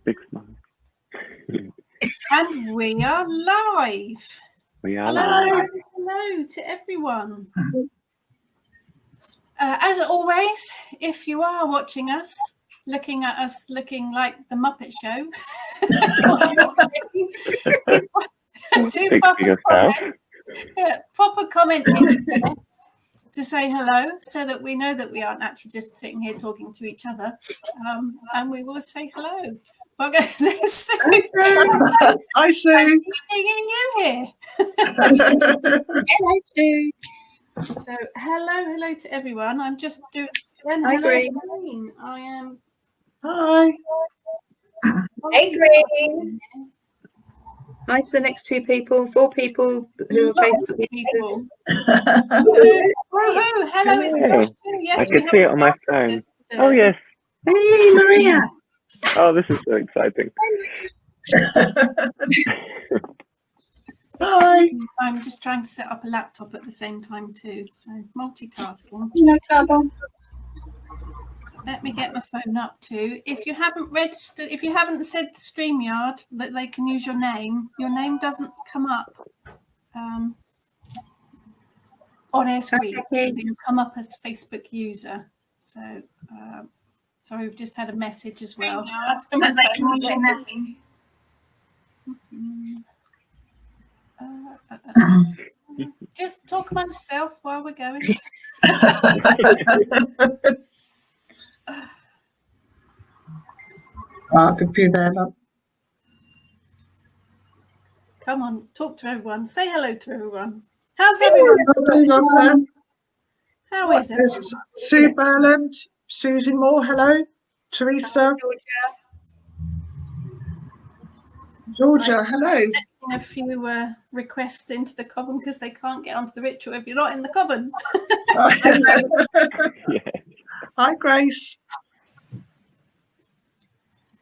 Big smile. And we are live. We are Hello, live. hello to everyone. As always, if you are watching us, looking at us looking like the Muppet Show, pop a comment in the comments to say hello, so that we know that we aren't actually just sitting here talking to each other, and we will say hello. Hi, Sue. Seeing you here. Hello, Sue. So, hello to everyone. I'm just doing. Hi, Green. I am. Hi. Hey, Green. Hi to the next 2 people, 4 people who are Facebook people. Hello, it's Josh. Yes, I can see it on my phone. Oh, yes. Hey, Maria. Oh, this is so exciting. Hi. I'm just trying to set up a laptop at the same time too, so multitasking. No trouble. Let me get my phone up too. If you haven't registered, if you haven't said to StreamYard that they can use your name doesn't come up on their screen. Okay. You come up as Facebook user. So sorry, we've just had a message as well. Just talk among yourself while we're going. I could be there. Look. Come on, talk to everyone. Say hello to everyone. How's everyone? How is it? There's Sue Berland, Susie Moore, hello. Teresa. Georgia, hello. Setting a few requests into the coven because they can't get onto the ritual if you're not in the coven. Hi, Grace.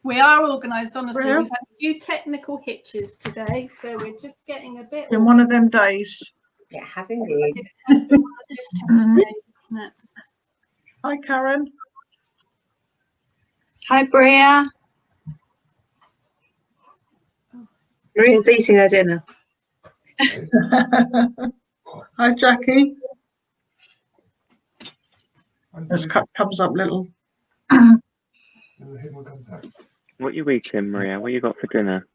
We are organised, honestly. Yeah. We've had a few technical hitches today, so we're just getting a bit. In one of them days. It has indeed. It has been one of those days, isn't it? Hi, Karen. Hi, Bria. Maria's eating her dinner. Hi, Jackie. This cup comes up little. What you eating, Maria? What you got for dinner?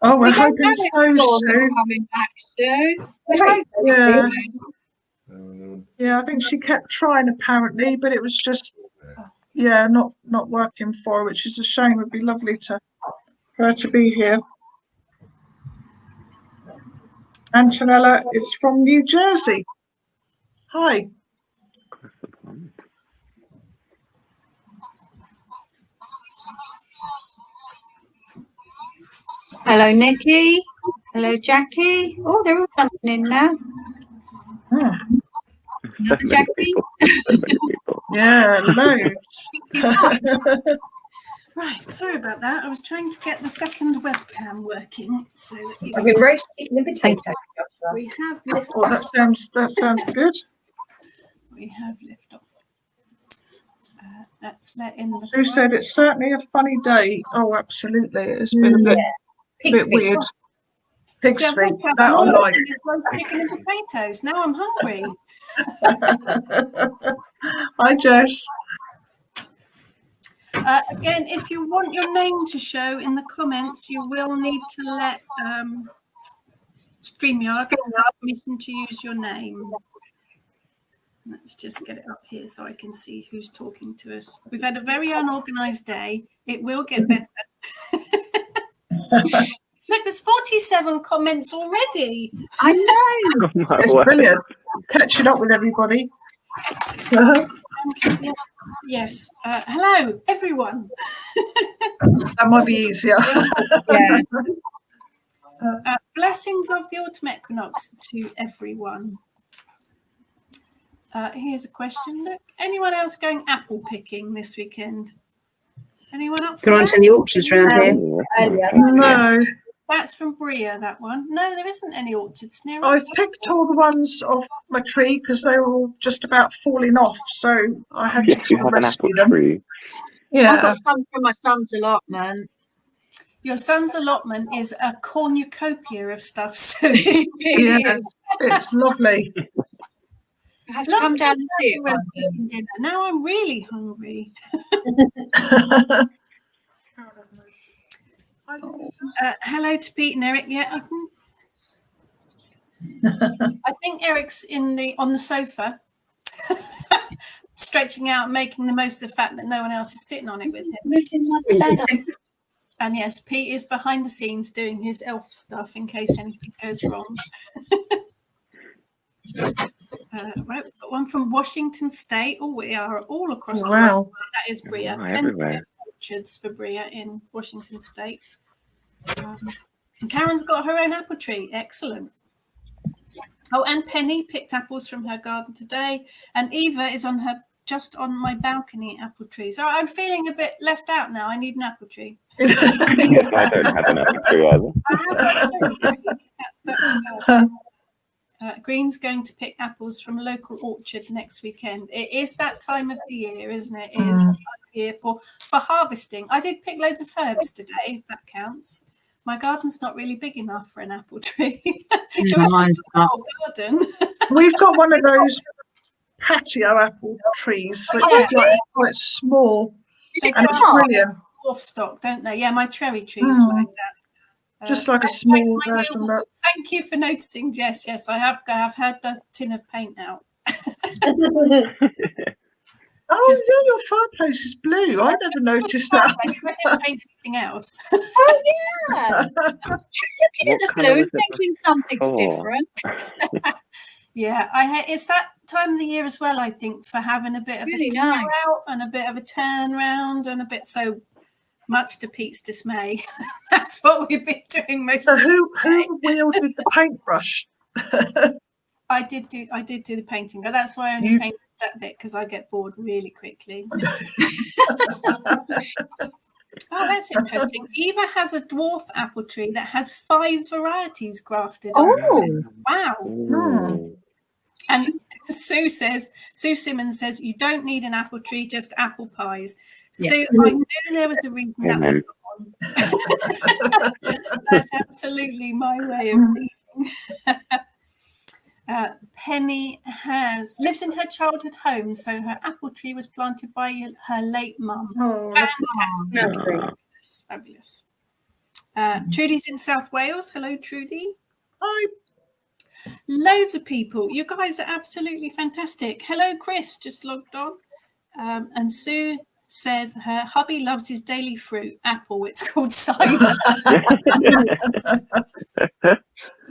Oh, we're hoping so, Sue. Coming back, Sue. Yeah. Yeah, I think she kept trying apparently, but it was just, not working for her, which is a shame. It'd be lovely for her to be here. Antonella is from New Jersey. Hi. Hello, Nikki. Hello, Jackie. Oh, they're all coming in now. Oh. Another Jackie. Yeah, loads. Right, sorry about that. I was trying to get the second webcam working. So I've been roast chicken and potato. We have lift Oh, that sounds good. We have lift off. Let's let in the. Sue said it's certainly a funny day. Oh, absolutely. It's been a bit weird. Pig's feet. That I like. Chicken and potatoes. Now I'm hungry. Hi, Jess. Again, if you want your name to show in the comments, you will need to let StreamYard have permission to use your name. Let's just get it up here so I can see who's talking to us. We've had a very unorganised day. It will get better. Look, there's 47 comments already. I know. It's brilliant. Catching up with everybody. Yes. Hello, everyone. That might be easier. Yeah. Blessings of the autumn equinox to everyone. Here's a question. Look, anyone else going apple picking this weekend? Anyone up for There aren't any orchards around here. No. That's from Bria, that one. No, there isn't any orchards near I us. picked all the ones off my tree because they were all just about falling off, so I had to You have an apple rescue them. tree. Yeah. I've got some from my son's allotment. Your son's allotment is a cornucopia of stuff. So Yeah, it's lovely. You have to come down and see it one day. dinner. Now I'm really hungry. Hello to Pete and Eric. Yeah, I think Eric's on the sofa, stretching out, making the most of the fact that no one else is sitting on it with him. And yes, Pete is behind the scenes doing his elf stuff in case anything goes wrong. Right, we've got one from Washington State. Oh, we are all across the world. That is Bria. Plenty of orchards for Bria in Washington State. And Karen's got her own apple tree. Excellent. Oh, and Penny picked apples from her garden today. And Eva is just on my balcony apple tree. So I'm feeling a bit left out now. I need an apple tree. I don't have an apple tree either. I have got a tree. Green's going to pick apples from a local orchard next weekend. It is that time of the year, isn't it? It is the time of year for harvesting. I did pick loads of herbs today, if that counts. My garden's not really big enough for an apple tree. Mine's not. Garden. We've got one of those patio apple trees, which is like quite small. And it's brilliant. Dwarf stock, don't they? Yeah, my cherry trees like that. Just like a small version of that. Thank you for noticing, Jess. Yes, I have had the tin of paint out. Oh, yeah, your fireplace is blue. I never noticed that. I didn't paint anything else. Oh, yeah. Just looking at the blue and thinking something's different. Yeah, it's that time of the year as well, I think, for having a bit of really a nice out and a bit of a turn round and a bit so much to Pete's dismay. That's what we've been doing most of the day. So who wielded the paintbrush? I did do the painting, but that's why I only painted that bit because I get bored really quickly. Oh, that's interesting. Eva has a dwarf apple tree that has 5 varieties grafted. Oh, wow. Ooh. And Sue Simmons says, you don't need an apple tree, just apple pies. Yeah. Sue, I knew there was a reason that was on. That's absolutely my way of thinking. Penny lives in her childhood home, so her apple tree was planted by her late mum. Oh, fantastic. Fabulous. Trudy's in South Wales. Hello, Trudy. Hi. Loads of people. You guys are absolutely fantastic. Hello, Chris, just logged on. And Sue says her hubby loves his daily fruit, apple. It's called cider.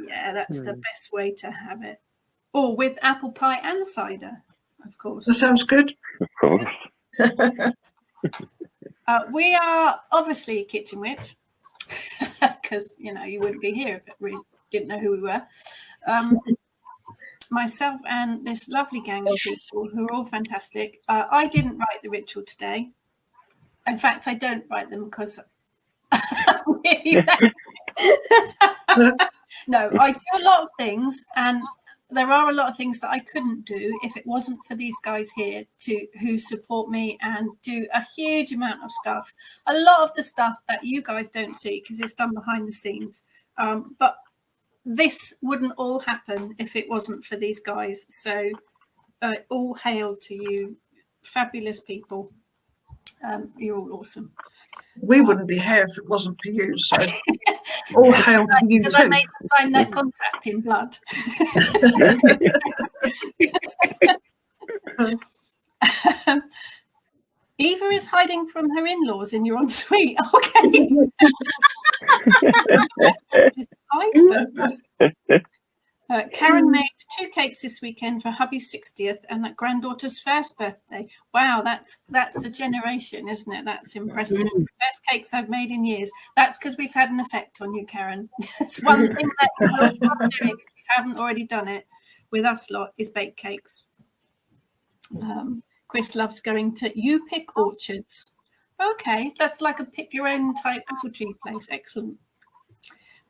Yeah, that's the best way to have it. Or with apple pie and cider, of course. That sounds good. Of course. We are obviously Kitchen Wit, because, you wouldn't be here if we didn't know who we were. Myself and this lovely gang of people who are all fantastic. I didn't write the ritual today. In fact, I don't write them because really no, I do a lot of things, and there are a lot of things that I couldn't do if it wasn't for these guys here who support me and do a huge amount of stuff. A lot of the stuff that you guys don't see because it's done behind the scenes. But this wouldn't all happen if it wasn't for these guys. So all hail to you, fabulous people. You're all awesome. We wouldn't be here if it wasn't for you. So all hail to you because too. I made them sign that contract in blood. Eva is hiding from her in-laws in your ensuite. Okay. Karen made 2 cakes this weekend for hubby's 60th and that granddaughter's first birthday. Wow, that's a generation, isn't it? That's impressive. Best cakes I've made in years. That's because we've had an effect on you, Karen. It's one thing that you will start doing if you haven't already done it with us lot is bake cakes. Chris loves going to You Pick Orchards. Okay, that's like a pick your own type apple tree place. Excellent.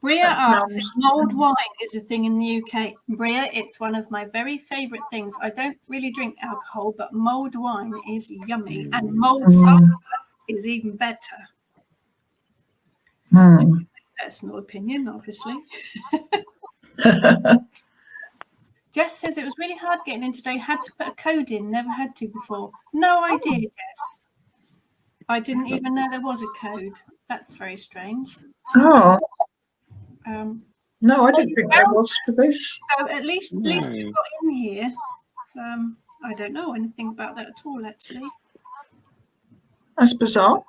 Bria asks if mulled wine is a thing in the UK. Bria, it's one of my very favourite things. I don't really drink alcohol, but mulled wine is yummy. And mulled cider is even better. Personal opinion, obviously. Jess says it was really hard getting in today. Had to put a code in. Never had to before. No idea, Jess. I didn't even know there was a code. That's very strange. Oh. No, I well, didn't think there was for this. So at least you got in here. I don't know anything about that at all, actually. That's bizarre.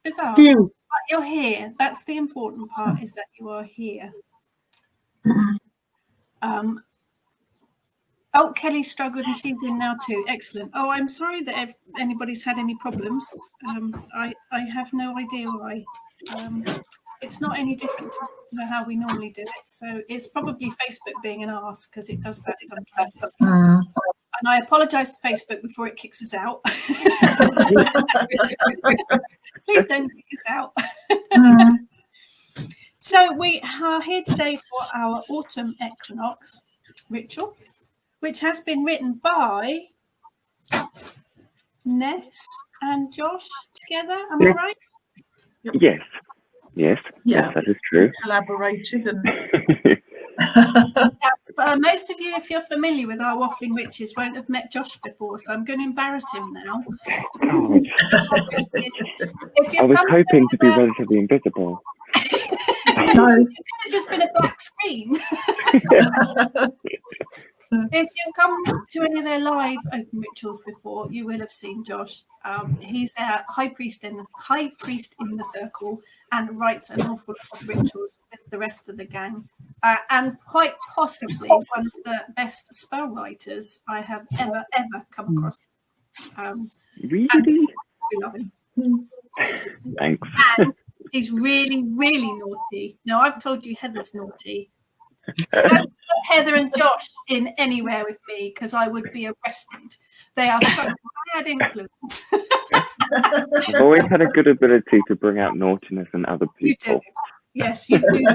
Bizarre. But you're here. That's the important part, is that you are here. Oh, Kelly struggled and she's in now too. Excellent. Oh, I'm sorry that anybody's had any problems. I have no idea why. It's not any different to how we normally do it. So it's probably Facebook being an arse, because it does that sometimes. And I apologise to Facebook before it kicks us out. Please don't kick us out. So we are here today for our autumn equinox ritual, which has been written by Ness and Josh together. Am I right? Yes, that is true. Collaborated and most of you, if you're familiar with our Waffling Witches, won't have met Josh before, so I'm going to embarrass him now. I was hoping to be relatively invisible. No. It could have just been a black screen. If you've come to any of their live open rituals before, you will have seen Josh. He's a high priest in the circle and writes an awful lot of rituals with the rest of the gang. And quite possibly one of the best spell writers I have ever come across. Really? We love him. Thanks. And he's really, really naughty. Now, I've told you Heather's naughty. Don't put Heather and Josh in anywhere with me, because I would be arrested. They are such a bad influence. I've always had a good ability to bring out naughtiness in other people. You do. Yes, you do.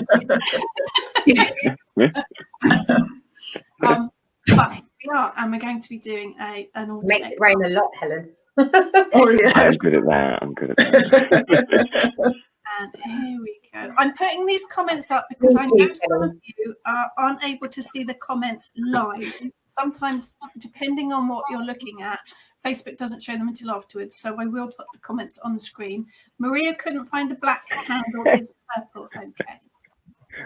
But we are, and we're going to be doing an alternate. Makes it rain a lot, Helen. oh yeah, I'm good at that. And here we go. I'm putting these comments up because I know some of you aren't able to see the comments live. Sometimes, depending on what you're looking at, Facebook doesn't show them until afterwards. So I will put the comments on the screen. Maria couldn't find the black candle. It's purple. Okay.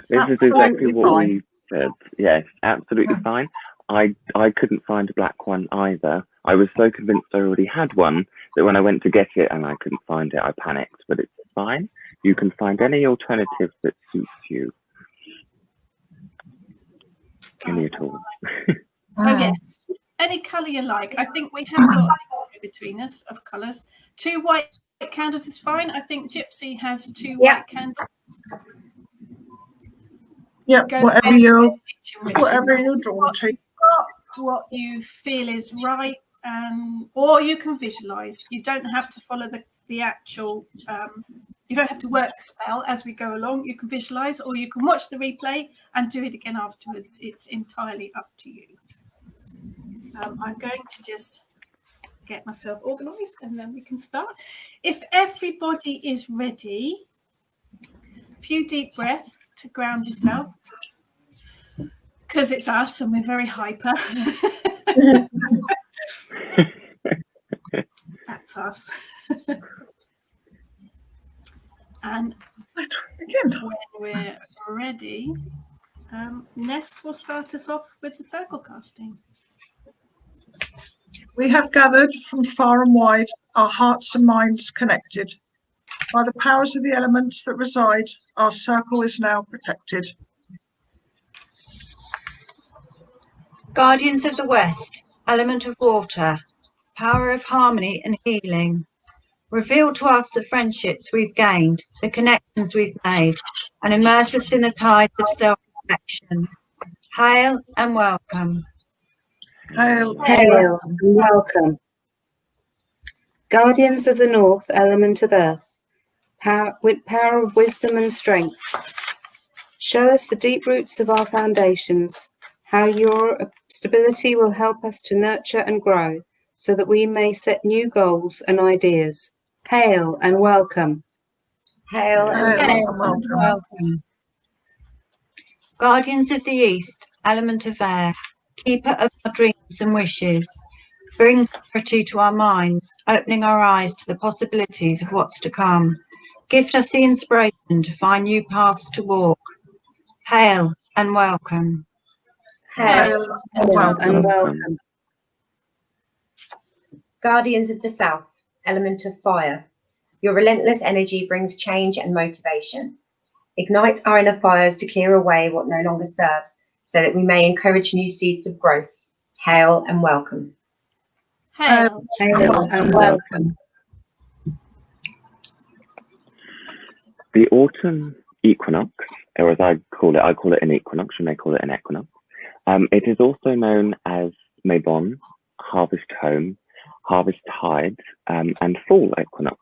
This is exactly what we said. Yes, absolutely fine. I couldn't find a black one either. I was so convinced I already had one that when I went to get it and I couldn't find it, I panicked. But it's fine. You can find any alternative that suits you. Any at all. So yes, any colour you like. I think we have got between us of colours. 2 white candles is fine. I think Gypsy has 2 white candles. Yep, whatever you're drawn to. What you feel is right, or you can visualise. You don't have to follow the actual. You don't have to work the spell as we go along. You can visualise, or you can watch the replay and do it again afterwards. It's entirely up to you. I'm going to just get myself organised and then we can start. If everybody is ready, a few deep breaths to ground yourself, because it's us and we're very hyper. That's us. And again, when we're ready, Ness will start us off with the circle casting. We have gathered from far and wide, our hearts and minds connected. By the powers of the elements that reside, our circle is now protected. Guardians of the West, element of water, power of harmony and healing. Reveal to us the friendships we've gained, the connections we've made, and immerse us in the tides of self-reflection. Hail and welcome. Hail, hail and welcome. Guardians of the North, element of earth, with power of wisdom and strength. Show us the deep roots of our foundations, how your stability will help us to nurture and grow, so that we may set new goals and ideas. Hail and welcome. Hail and Hail. welcome. Guardians of the East, element of air, keeper of our dreams and wishes, bring clarity to our minds, opening our eyes to the possibilities of what's to come. Gift us the inspiration to find new paths to walk. Hail and welcome. Hail and welcome. welcome. Guardians of the South, element of fire. Your relentless energy brings change and motivation. Ignite our inner fires to clear away what no longer serves, so that we may encourage new seeds of growth. Hail and welcome. Hail. Hail and welcome. The autumn equinox, or as I call it an equinox. You may call it an equinox. It is also known as Mabon, harvest home, harvest tide, and fall equinox.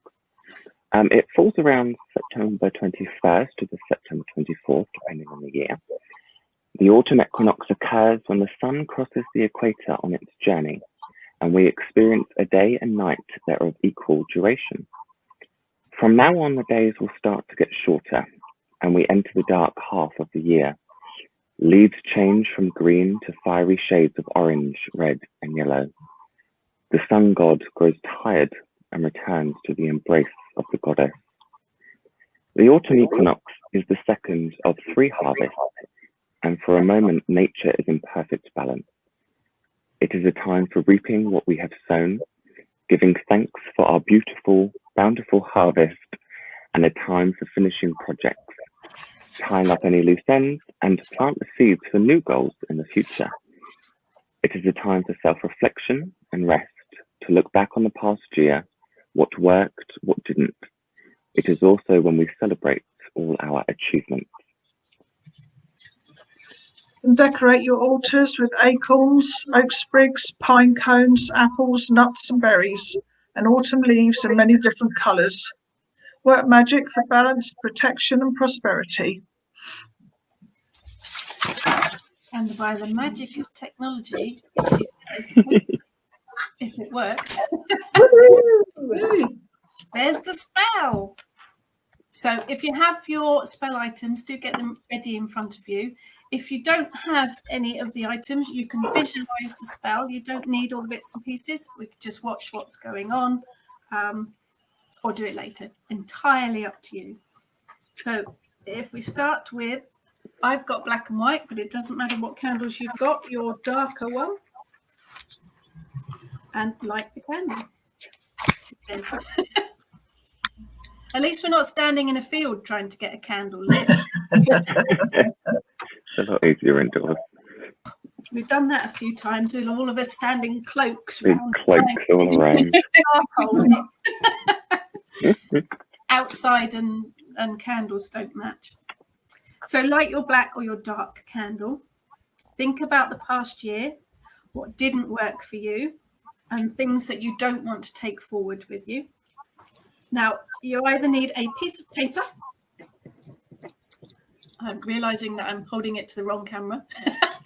It falls around September 21st to the September 24th, depending on the year. The autumn equinox occurs when the sun crosses the equator on its journey, and we experience a day and night that are of equal duration. From now on, the days will start to get shorter, and we enter the dark half of the year. Leaves change from green to fiery shades of orange, red, and yellow. The sun god grows tired and returns to the embrace of the goddess. The autumn equinox is the second of 3 harvests, and for a moment, nature is in perfect balance. It is a time for reaping what we have sown, giving thanks for our beautiful, bountiful harvest, and a time for finishing projects, tying up any loose ends, and to plant the seeds for new goals in the future. It is a time for self-reflection and rest, to look back on the past year, what worked, what didn't. It is also when we celebrate all our achievements. And decorate your altars with acorns, oak sprigs, pine cones, apples, nuts and berries, and autumn leaves in many different colours. Work magic for balance, protection and prosperity. And by the magic of technology, she says, if it works, there's the spell. So if you have your spell items, do get them ready in front of you. If you don't have any of the items, you can visualize the spell. You don't need all the bits and pieces. We can just watch what's going on, or do it later. Entirely up to you. So if we start with, I've got black and white, but it doesn't matter what candles you've got, your darker one. And light the candle, she says. At least we're not standing in a field trying to get a candle lit. It's a lot easier indoors. We've done that a few times with all of us standing cloaks Big around. cloaks all around. Outside and candles don't match. So light your black or your dark candle. Think about the past year, what didn't work for you, and things that you don't want to take forward with you. Now, you either need a piece of paper. I'm realizing that I'm holding it to the wrong camera.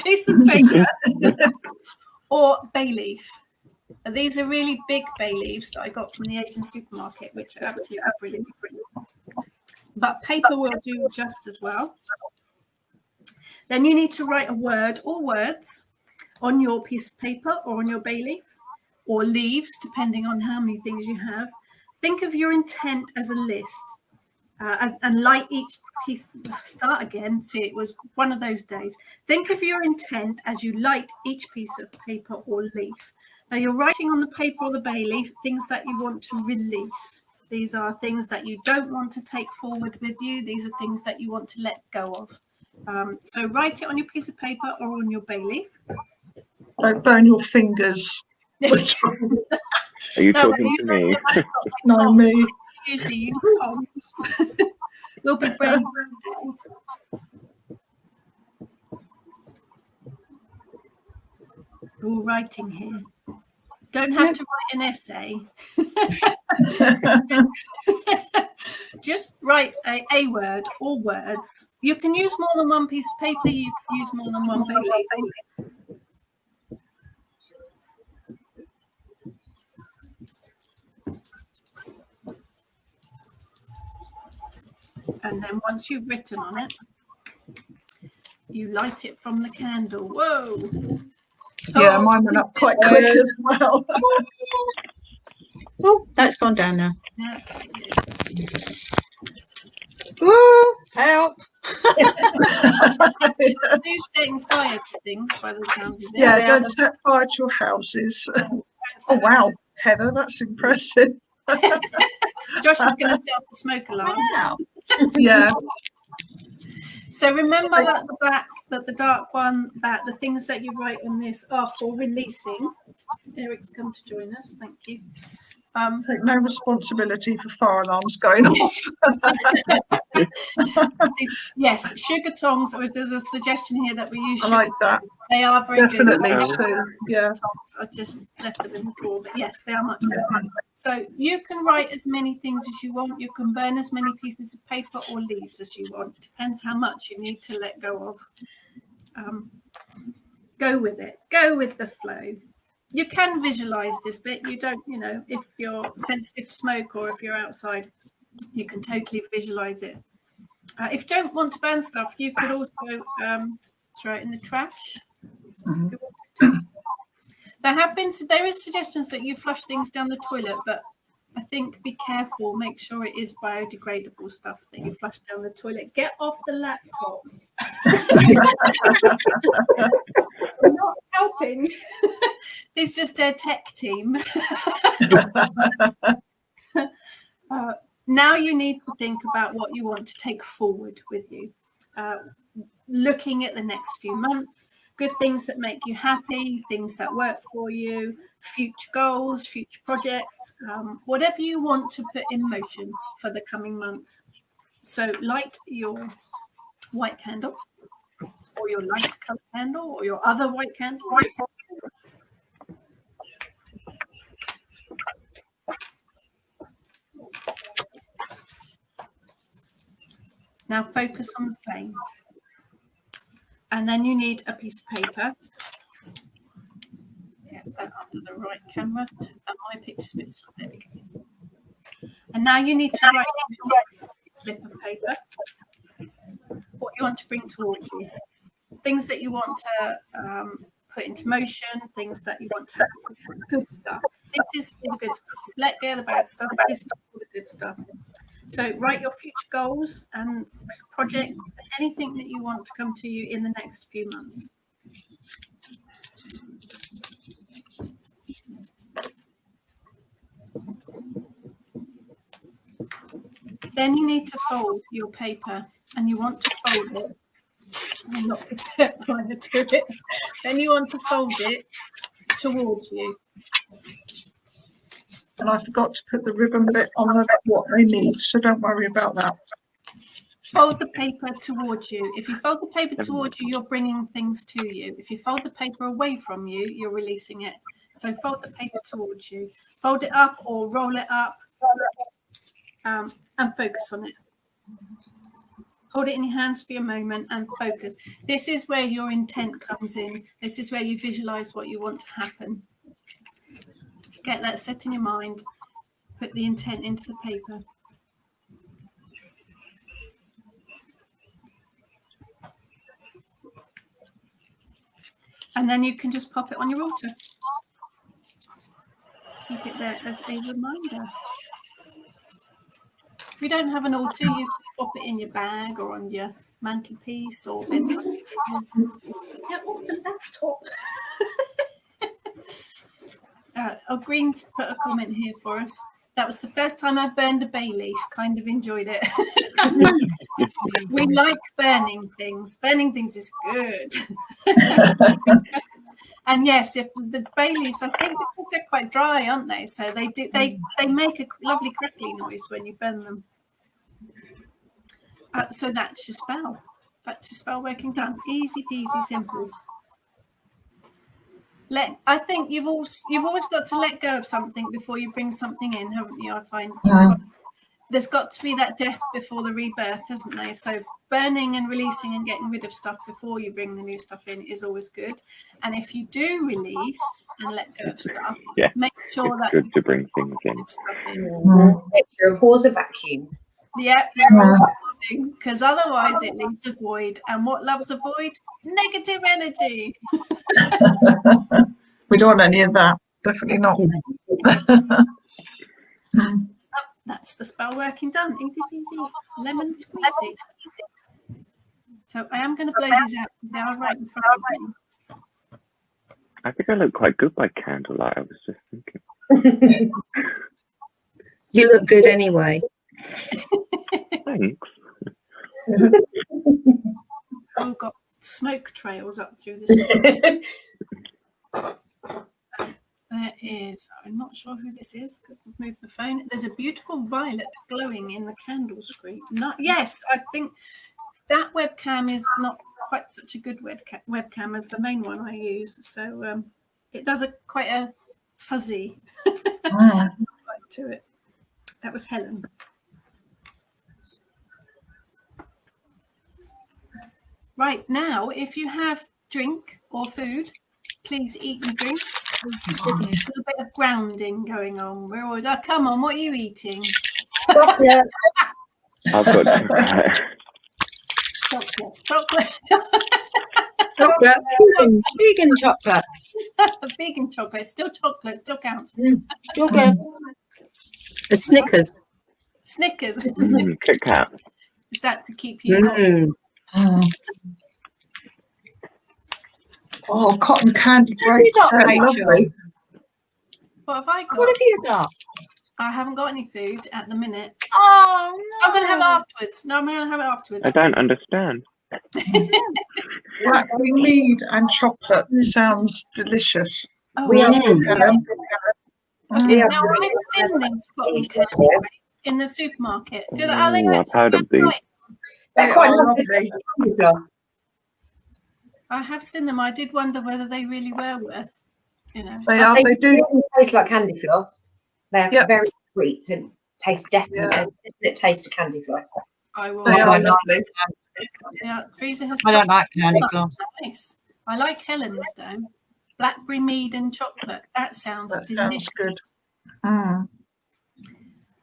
Piece of paper or bay leaf. And these are really big bay leaves that I got from the Asian supermarket, which are absolutely brilliant. But paper will do just as well. Then you need to write a word or words on your piece of paper or on your bay leaf or leaves, depending on how many things you have. Think of your intent as a list and light each piece. Start again. See, it was one of those days. Think of your intent as you light each piece of paper or leaf. Now you're writing on the paper or the bay leaf things that you want to release. These are things that you don't want to take forward with you. These are things that you want to let go of. So write it on your piece of paper or on your bay leaf. Don't burn your fingers. Are you talking to me? No, me. Usually you comms. We'll be brave. All writing here. Don't have to write an essay. Just write a word or words. You can use more than one piece of paper. You can use more than one paper. And then once you've written on it, you light it from the candle. Whoa! Yeah, mine went up quite quick as well. Oh, that's gone down now. That's what it is. Whoa, help! Do setting fire to things by the sound of it. Yeah, don't set fire to your houses. Oh wow, Heather, that's impressive. Josh is going to set up the smoke alarm. Wow. Yeah. So remember that the dark one, that the things that you write on this are for releasing. Eric's come to join us. Thank you. Take no responsibility for fire alarms going off. Yes, sugar tongs. Or if there's a suggestion here that we use I sugar like that. tongs, they are very Definitely good. so. Yeah. Tongs. I just left them in the drawer, but yes, they are much better. So you can write as many things as you want. You can burn as many pieces of paper or leaves as you want. Depends how much you need to let go of. Go with it. Go with the flow. You can visualize this bit. You don't, if you're sensitive to smoke or if you're outside, you can totally visualize it. If you don't want to burn stuff, you could also throw it in the trash. There is suggestions that you flush things down the toilet, but I think be careful. Make sure it is biodegradable stuff that you flush down the toilet. Get off the laptop. We're not helping. It's just their tech team. Now you need to think about what you want to take forward with you. Looking at the next few months, good things that make you happy, things that work for you, future goals, future projects, whatever you want to put in motion for the coming months. So light your white candle, or your light colour candle, or your other white candle. Now focus on the flame. And then you need a piece of paper. Get that under the right camera. And my picture's a bit slow. And now you need to write on a slip of paper what you want to bring towards you. Things that you want to put into motion, things that you want to have, good stuff. This is all the good stuff. Let go of the bad stuff. This is all the good stuff. So write your future goals and projects, anything that you want to come to you in the next few months. Then you need to fold your paper, and you want to fold it. I'm not to set fire to it. Then you want to fold it towards you. And I forgot to put the ribbon bit on what they need, so don't worry about that. Fold the paper towards you. If you fold the paper towards you, you're bringing things to you. If you fold the paper away from you, you're releasing it. So fold the paper towards you. Fold it up or roll it up and focus on it. Hold it in your hands for a moment and focus. This is where your intent comes in. This is where you visualize what you want to happen. Get that set in your mind. Put the intent into the paper. And then you can just pop it on your altar. Keep it there as a reminder. If you don't have an altar, you can pop it in your bag or on your mantelpiece or bedside. Get off the laptop. Green's put a comment here for us. That was the first time I burned a bay leaf. Kind of enjoyed it. We like burning things. Burning things is good. And yes, if the bay leaves, I think because they're quite dry, aren't they? So they make a lovely crackly noise when you burn them. So that's your spell. That's your spell working done. Easy peasy, simple. I think you've always got to let go of something before you bring something in, haven't you? I find there's got to be that death before the rebirth, hasn't there? So burning and releasing and getting rid of stuff before you bring the new stuff in is always good. And if you do release and let go of stuff, make sure that good to bring things in. Picture of pause a vacuum. Yeah, we're all nodding, because otherwise it leaves a void. And what loves a void? Negative energy. We don't want any of that. Definitely not. That's the spell working done. Easy peasy, lemon squeezy. So I am going to blow these out. They are right in front of me. I think I look quite good by candlelight. I was just thinking. You look good anyway. Thanks. Oh, got smoke trails up through this one. There is, I'm not sure who this is because I've moved the phone. There's a beautiful violet glowing in the candle screen. Yes, I think that webcam is not quite such a good webcam as the main one I use. So it does quite a fuzzy light to it. That was Helen. Right, now, if you have drink or food, please eat and drink. A little bit of grounding going on. We're always, oh, come on, what are you eating? Chocolate. I've got Chocolate. Chocolate. Vegan chocolate. Vegan chocolate. Still chocolate. Still counts. Chocolate. A Snickers. Snickers. Kit Kat. Is that to keep you Oh, cotton candy grapes. What have you got, Lovely. What have I got? What have you got? I haven't got any food at the minute. Oh, no. I'm going to have it afterwards. No, I'm going to have it afterwards. I don't understand. Blackberry mead and chocolate sounds delicious. Oh, We are Helen. okay, Yeah. now I've seen these cotton candy grapes in the supermarket. Are they I've heard of these. They're quite They are lovely. lovely. I have seen them. I did wonder whether they really were worth, you know. They are. They do. Taste like candy floss. They're Yep. very sweet and taste definite taste of candy floss. I will. They are lovely. Yeah, Theresa has. I don't like candy chocolate. floss. Nice. I like Helen's though. Blackberry mead and chocolate. That sounds That delicious. sounds good. Mm.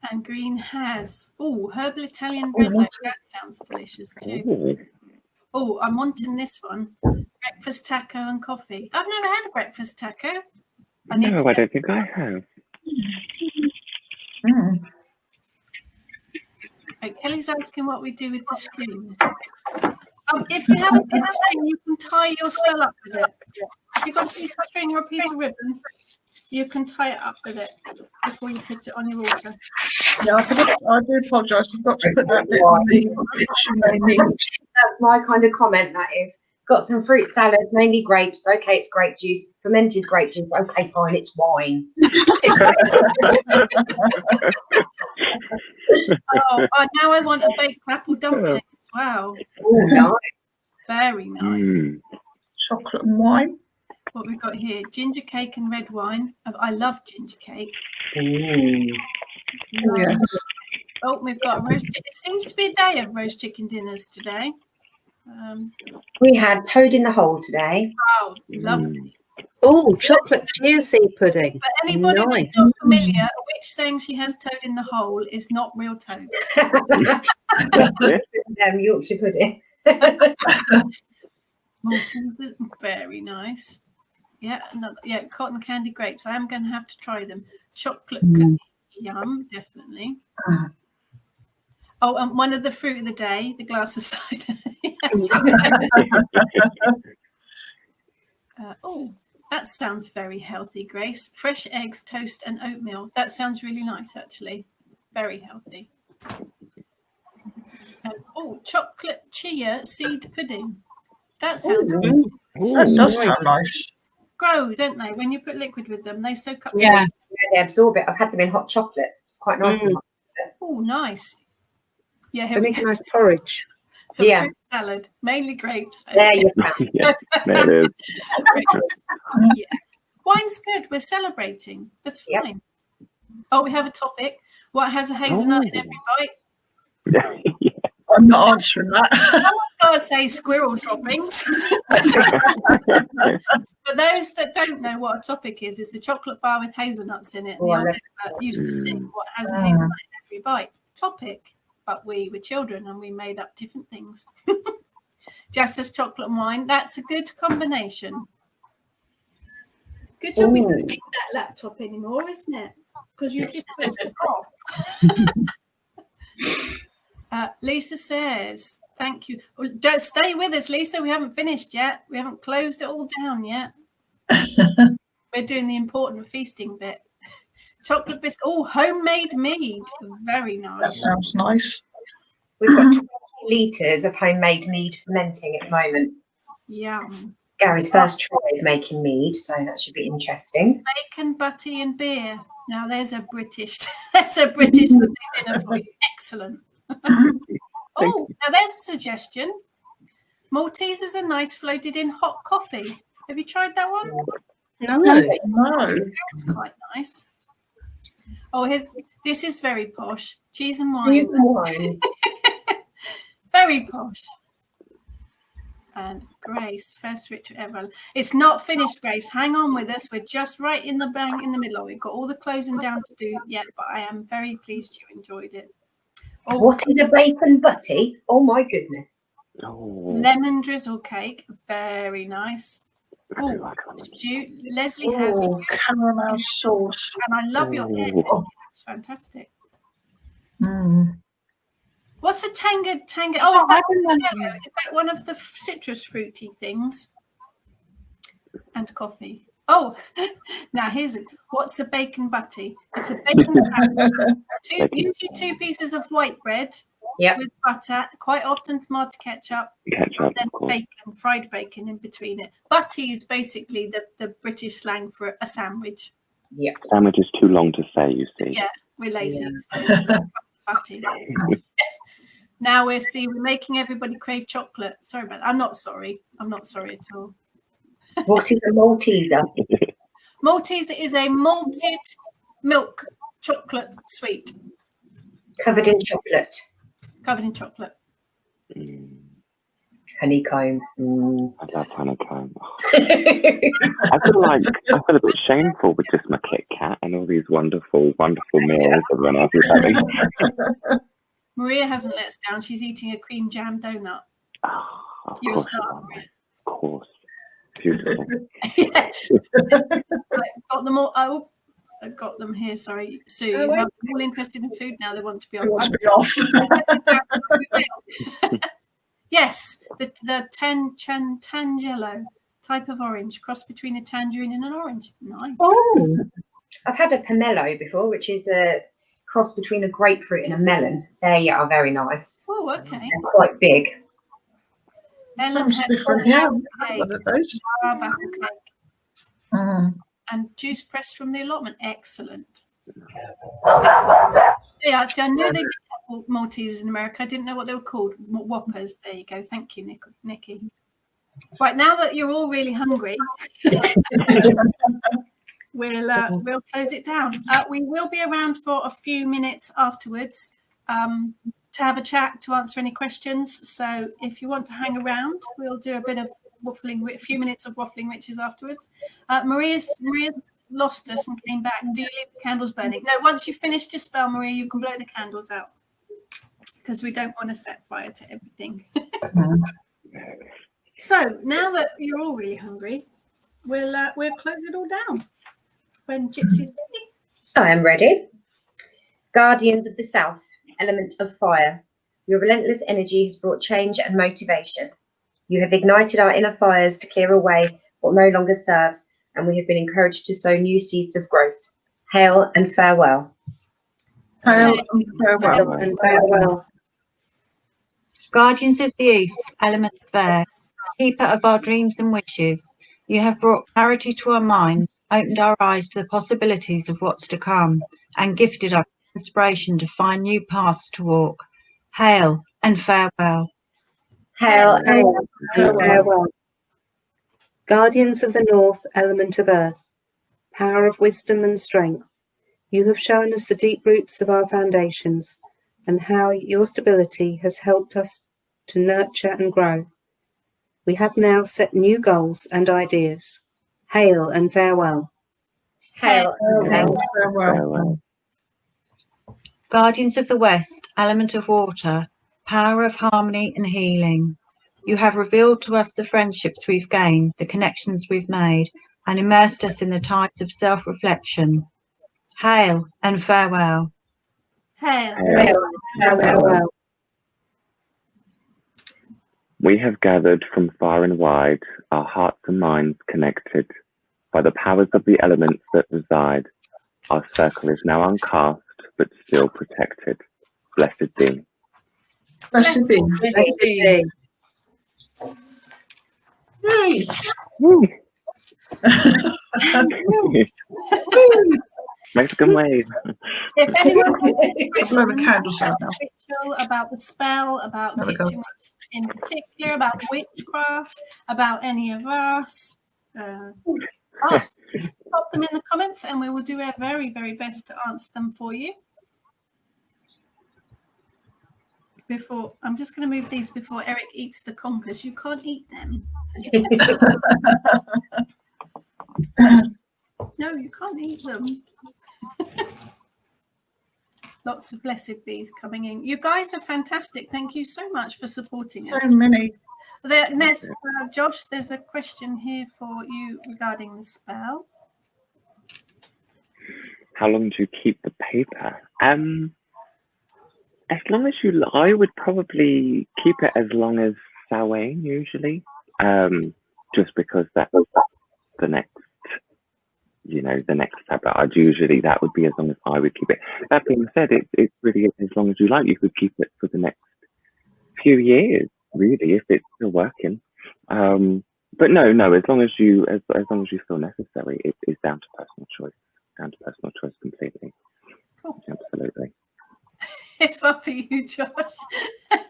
And Green has herbal Italian bread loaf. That sounds delicious too. Ooh. Oh, I'm wanting this one. Breakfast taco and coffee. I've never had a breakfast taco. No, I don't think I have. Mm. Right, Kelly's asking what we do with the string. If you have a piece of string, you can tie your spell up with it. If you've got a piece of string or a piece of ribbon, you can tie it up with it before you put it on your altar. Yeah, I do apologise. I've got to put that bit on the dictionary niche. That's my kind of comment. That is, got some fruit salad, mainly grapes. Okay, it's grape juice, fermented grape juice. Okay, fine, it's wine. Now I want a baked apple dumpling as well. Oh, nice. Very nice. Mm. Chocolate and wine. What we've got here, ginger cake and red wine. I love ginger cake. Yes. Oh, we've got a roast chicken. It seems to be a day of roast chicken dinners today. We had toad in the hole today. Wow, lovely. Oh, chocolate chia seed pudding. But anybody Nice. that's not familiar, a witch saying she has toad in the hole is not real toad. Yorkshire pudding. Morton's is very nice. Yeah, cotton candy grapes. I am going to have to try them. Chocolate cookie, yum, definitely. Oh, and one of the fruit of the day, the glass of cider. That sounds very healthy, Grace. Fresh eggs, toast, and oatmeal. That sounds really nice, actually. Very healthy. And chocolate chia seed pudding. That sounds good. That does sound nice. Grow, don't they? When you put liquid with them, they soak up. Yeah. They absorb it. I've had them in hot chocolate. It's quite nice. Oh, nice. Yeah, They make a nice porridge. some fruit salad, mainly grapes. There you go. Yeah, there it is. Yeah. Wine's good. We're celebrating. That's fine. Oh, we have a topic. What has a hazelnut in every bite? Yeah. I'm not answering that. Someone's got to say squirrel droppings. For those that don't know what a topic is, it's a chocolate bar with hazelnuts in it. And the old expert used to sing, what has a hazelnut in every bite? Topic. but we were children and we made up different things. Jess says chocolate and wine. That's a good combination. Good job we don't need that laptop anymore, isn't it? Because you've just switched it off. Lisa says, thank you. Well, don't stay with us, Lisa. We haven't finished yet. We haven't closed it all down yet. We're doing the important feasting bit. Chocolate biscuit. Oh, homemade mead. Very nice. That sounds nice. We've got 20 litres of homemade mead fermenting at the moment. Yum. Gary's first try of making mead, so that should be interesting. Bacon, butty, and beer. Now there's a British Sunday dinner for you. Excellent. Oh, now there's a suggestion. Maltesers are nice floated in hot coffee. Have you tried that one? No. It sounds quite nice. Oh, this is very posh. Cheese and wine. Cheese and wine. Very posh. And Grace, first ritual ever. It's not finished, Grace. Hang on with us. We're just right in the bang in the middle. We've got all the closing down to do yet, but I am very pleased you enjoyed it. Oh, what is a bacon butty? Oh my goodness. Lemon drizzle cake. Very nice. Oh, Leslie has caramel sauce. And I love your hair. That's fantastic. What's a tanga? Oh, is that one of the citrus fruity things? And coffee. Oh, now what's a bacon butty? It's a bacon sandwich. Usually 2 pieces of white bread with butter, quite often tomato ketchup, and then bacon, fried bacon in between it. Butty is basically the British slang for a sandwich. Yeah. Sandwich is too long to say, you see. Yeah, we're lazy. Butty. Now we're making everybody crave chocolate. Sorry about that. I'm not sorry at all. What is a Malteser? Malteser is a malted milk chocolate sweet. Covered in chocolate. Honeycomb. I love honeycomb. I feel a bit shameful with just my Kit Kat and all these wonderful, wonderful meals everyone else is having. Maria hasn't let us down. She's eating a cream jam donut. You're a star, Maria. Of course. Beautiful. Got them all. I got them here. Sorry, Sue. They're all interested in food now. They want to be off. Yes, the Tangelo type of orange, cross between a tangerine and an orange. Nice. Oh, I've had a pomelo before, which is a cross between a grapefruit and a melon. They are very nice. Oh, okay. They're quite big. Ellen has different, apple cake. And juice pressed from the allotment. Excellent. Yeah, see, I knew they did have Maltesers in America. I didn't know what they were called. Whoppers. There you go. Thank you, Nikki. Right, now that you're all really hungry, we'll close it down. We will be around for a few minutes afterwards to have a chat, to answer any questions. So if you want to hang around, we'll do a bit of waffling, a few minutes of waffling witches afterwards. Maria lost us and came back. Do you leave the candles burning? No, once you've finished your spell, Maria, you can blow the candles out because we don't want to set fire to everything. So now that you're all really hungry, we'll close it all down. When Gypsy's ready. I am ready. Guardians of the South, element of fire. Your relentless energy has brought change and motivation. You have ignited our inner fires to clear away what no longer serves, and we have been encouraged to sow new seeds of growth. Hail and farewell. Hail and farewell. And farewell. Guardians of the East, element of air, keeper of our dreams and wishes, you have brought clarity to our minds, opened our eyes to the possibilities of what's to come, and gifted us inspiration to find new paths to walk. Hail and farewell. Hail and farewell. Guardians of the North, element of earth, power of wisdom and strength, you have shown us the deep roots of our foundations and how your stability has helped us to nurture and grow. We have now set new goals and ideas. Hail and farewell. Hail and farewell. Guardians of the West, element of water, power of harmony and healing. You have revealed to us the friendships we've gained, the connections we've made, and immersed us in the tides of self-reflection. Hail and farewell. Hail. Farewell. We have gathered from far and wide, our hearts and minds connected. By the powers of the elements that reside, our circle is now uncast, but still protected. Blessed be. Blessed be. Blessed be. Yay. Woo. Mexican wave. If anyone has any Blow the candles out now. ritual about the spell, about There we go. kitchen witch in particular, about witchcraft, about any of us, ask. Pop them in the comments and we will do our very, very best to answer them for you. Before, I'm just going to move these before Eric eats the conkers. You can't eat them. No, you can't eat them. Lots of blessed bees coming in. You guys are fantastic. Thank you so much for supporting us. So many. Next, Josh, there's a question here for you regarding the spell. How long do you keep the paper? As long as you, I would probably keep it as long as Samhain usually, just because that's the next, the next tablet. That would be as long as I would keep it. That being said, it really is as long as you like. You could keep it for the next few years, really, if it's still working. But no, as long as you feel necessary, it's down to personal choice. Down to personal choice completely. Cool. Absolutely. It's one for you, Josh.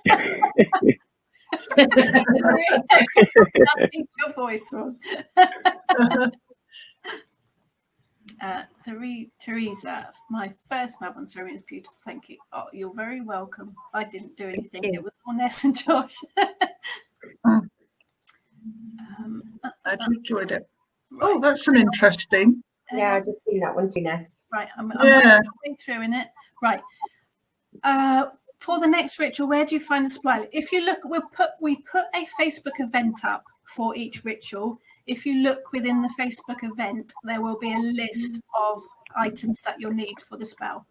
I think your voice was. Theresa, my first Mabon ceremony was beautiful. Thank you. Oh, you're very welcome. I didn't do anything. It was all Ness and Josh. I enjoyed it. Oh, that's an interesting. Yeah, I just seen that one too, Ness. Right, I'm Yeah. way through in it. Right. For the next ritual, where do you find the supply? If you look, we put a Facebook event up for each ritual. If you look within the Facebook event, there will be a list of items that you'll need for the spell.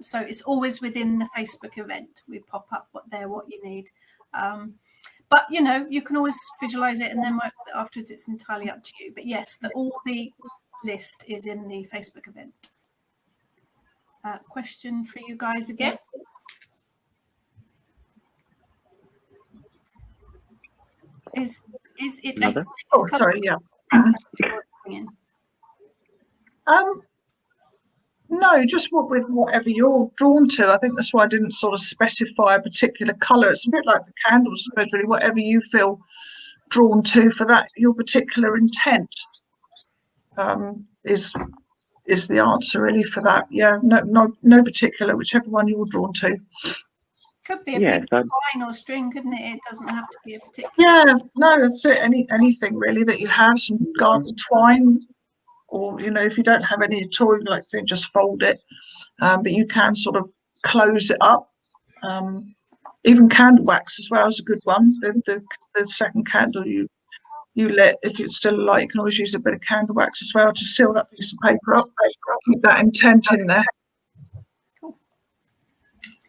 So it's always within the Facebook event. We pop up what you need. But you can always visualize it and then work with it afterwards. It's entirely up to you. But yes, all the list is in the Facebook event. Question for you guys again. Is it Another? Oh, sorry, yeah. No, just with whatever you're drawn to. I think that's why I didn't sort of specify a particular colour. It's a bit like the candles, I suppose, really. Whatever you feel drawn to for that, your particular intent is the answer really for that. Yeah, no particular, whichever one you're drawn to. Could be a piece of twine or string, couldn't it? It doesn't have to be a particular. Yeah, no, that's it. Anything really that you have, some garden twine, or if you don't have any at all, you like to say just fold it. But you can sort of close it up. Even candle wax as well is a good one. The second candle you lit, if it's still alight, you can always use a bit of candle wax as well to seal that piece of paper up. Keep that intent in there.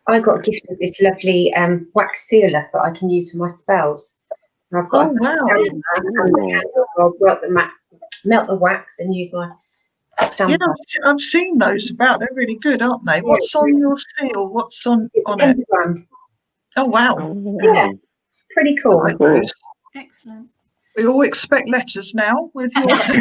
I got gifted this lovely wax sealer that I can use for my spells. So I've got I'll melt the wax and use my stamp. Yeah, I've seen those about. They're really good, aren't they? What's on your seal? What's on it? Oh, wow. Yeah, pretty cool. I like those. Excellent. We all expect letters now with yours.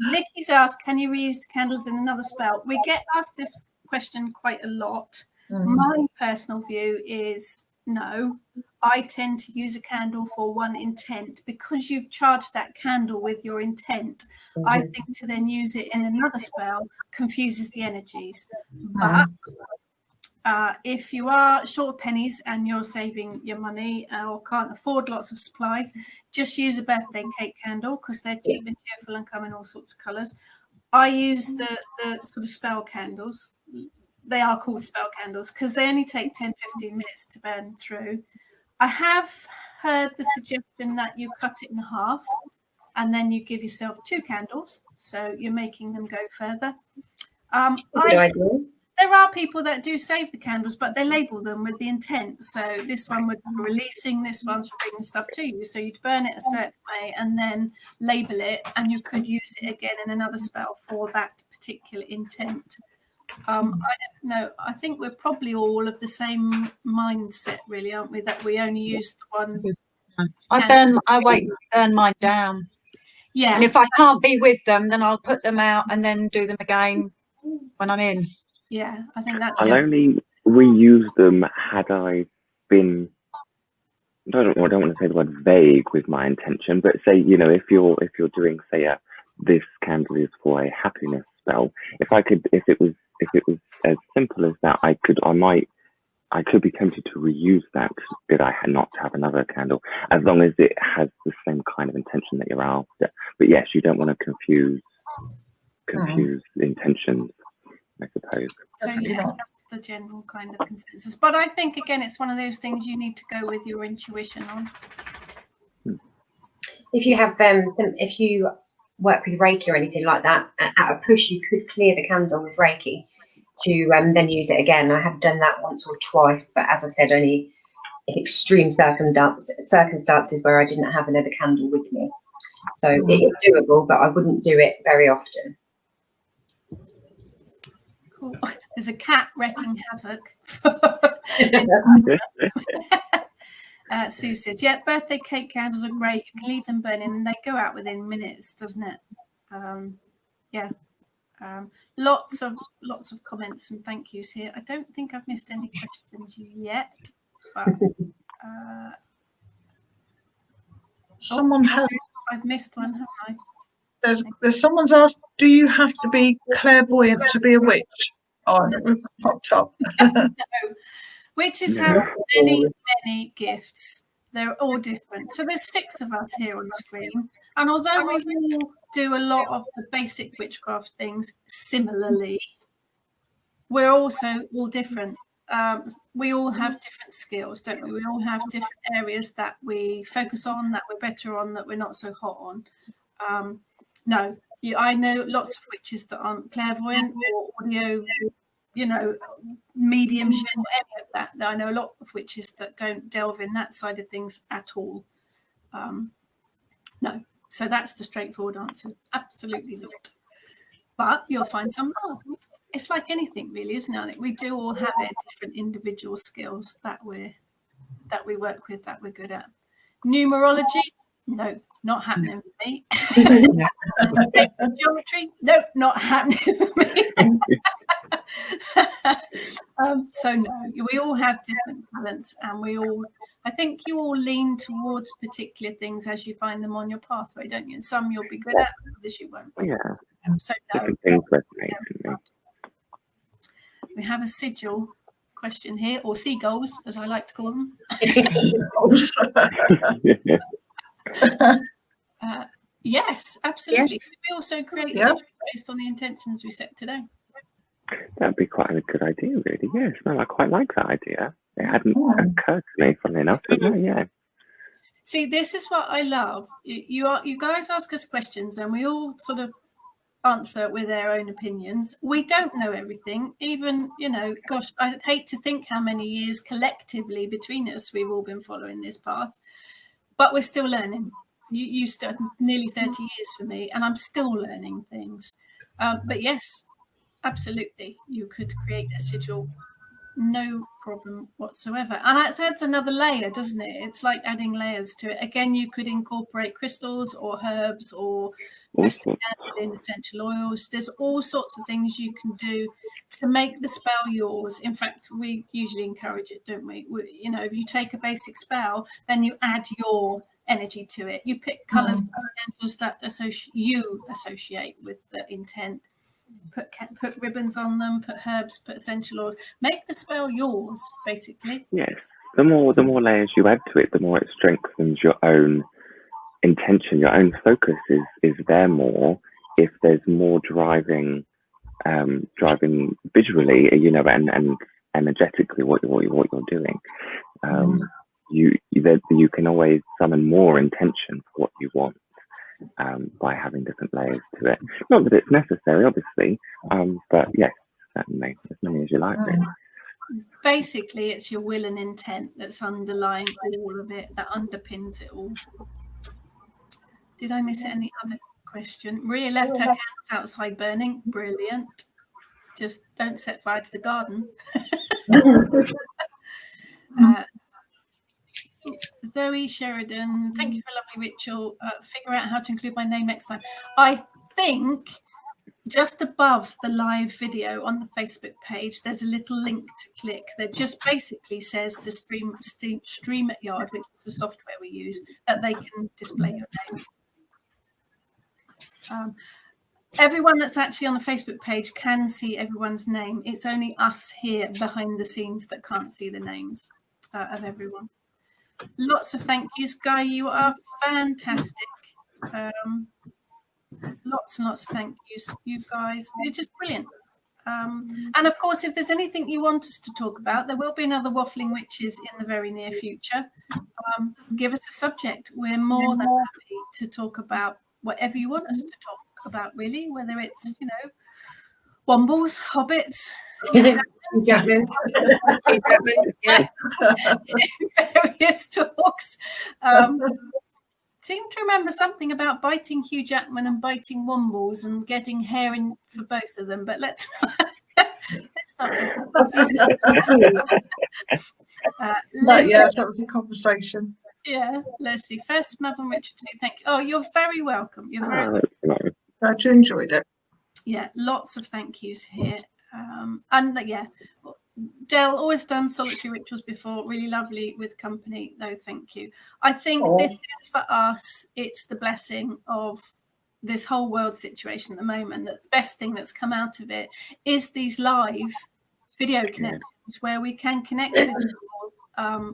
Nikki's asked, can you reuse the candles in another spell? We get asked this question quite a lot. My personal view is no. I tend to use a candle for one intent because you've charged that candle with your intent. I think to then use it in another spell confuses the energies. But if you are short of pennies and you're saving your money or can't afford lots of supplies, just use a birthday cake candle because they're cheap and cheerful and come in all sorts of colours. I use the sort of spell candles. They are called spell candles because they only take 10-15 minutes to burn through. I have heard the suggestion that you cut it in half and then you give yourself 2 candles, so you're making them go further. There are people that do save the candles, but they label them with the intent. So this one would be releasing, this one's for bringing stuff to you. So you'd burn it a certain way and then label it, and you could use it again in another spell for that particular intent. I don't know. I think we're probably all of the same mindset, really, aren't we? That we only use the one. I burn mine down. Yeah. And if I can't be with them, then I'll put them out and then do them again when I'm in. Yeah, I think that. I'll only reuse them had I been. I don't want to say the word vague with my intention, but say, you know, if you're doing, say, this candle is for a happiness spell. If it was as simple as that, I could be tempted to reuse that did I not have another candle, as long as it has the same kind of intention that you're after. But yes, you don't want to confuse intentions, I suppose. So yeah, that's the general kind of consensus. But I think, again, it's one of those things you need to go with your intuition on. If you have if you work with Reiki or anything like that, at a push, you could clear the candle with Reiki to then use it again. I have done that once or twice, but as I said, only in extreme circumstances where I didn't have another candle with me. So it is doable, but I wouldn't do it very often. Cool. There's a cat wrecking havoc. Sue says, yeah, birthday cake candles are great. You can leave them burning and they go out within minutes, doesn't it? Yeah. Lots of comments and thank yous here. I don't think I've missed any questions yet, but someone has. I've missed one, haven't I? There's someone's asked, do you have to be clairvoyant to be a witch? Oh, it popped up. No. Witches have many gifts. They're all different. So there's 6 of us here on the screen, and although we all do a lot of the basic witchcraft things similarly, we're also all different. We all have different skills, don't we? We all have different areas that we focus on, that we're better on, that we're not so hot on. I know lots of witches that aren't clairvoyant or audio, mediumship or any of that. I know a lot of witches that don't delve in that side of things at all. No. So that's the straightforward answer. Absolutely not. But you'll find some more. It's like anything, really, isn't it? I think we do all have our different individual skills that we work with, that we're good at. Numerology, no, not happening for me. Geometry, no, not happening for me. So no, we all have different talents, and I think you all lean towards particular things as you find them on your pathway, don't you? And some you'll be good at, others you won't. Yeah. So no. Different things resonate with me. We have a sigil question here, or seagulls, as I like to call them. Yes, absolutely. Yes. We also create sigils based on the intentions we set today. That'd be quite a good idea, really. Yes, no, I quite like that idea. It hadn't occurred to me, funnily enough. But yeah. See, this is what I love. You guys ask us questions, and we all sort of answer with our own opinions. We don't know everything. Even, gosh, I'd hate to think how many years collectively between us we've all been following this path, but we're still learning. You started nearly 30 years for me, and I'm still learning things. But yes, absolutely, you could create a sigil, no problem whatsoever. And that adds another layer, doesn't it? It's like adding layers to it. Again, you could incorporate crystals or herbs or Western candle, essential oils. There's all sorts of things you can do to make the spell yours. In fact, we usually encourage it, don't we? If you take a basic spell, then you add your energy to it. You pick colours of candles that you associate with the intent. Put ribbons on them, put herbs, put essential oils. Make the spell yours, basically. Yes. The more layers you add to it, the more it strengthens your own intention. Your own focus is there more. if there's more driving visually, and energetically what you're doing, you can always summon more intention for what you want by having different layers to it. Not that it's necessary, obviously, but yes, certainly, as many as you like, really. Basically, it's your will and intent that's underlying all of it, that underpins it all. Did I miss any other question? Maria left her candles outside burning. Brilliant. Just don't set fire to the garden. Zoe Sheridan, thank you for a lovely ritual. Figure out how to include my name next time. I think just above the live video on the Facebook page, there's a little link to click that just basically says to stream at Yard, which is the software we use, that they can display your name. Everyone that's actually on the Facebook page can see everyone's name. It's only us here behind the scenes that can't see the names of everyone. Lots of thank yous, Guy. You are fantastic. Lots and lots of thank yous, you guys. You're just brilliant. And of course, if there's anything you want us to talk about, there will be another Waffling Witches in the very near future. Give us a subject. We're more than happy to talk about whatever you want us to talk about, really, whether it's, wombles, hobbits, Jackman. various talks. Seem to remember something about biting Hugh Jackman and biting wombles and getting hair in for both of them, but let's not go. That was a conversation. Yeah, let's see. First, Mabon Richard, thank you. Oh, you're very welcome. You're very welcome. Glad you enjoyed it. Yeah, lots of thank yous here. And yeah, Del, always done solitary rituals before. Really lovely with company, though. Thank you. I think this is for us. It's the blessing of this whole world situation at the moment. That the best thing that's come out of it is these live video connections where we can connect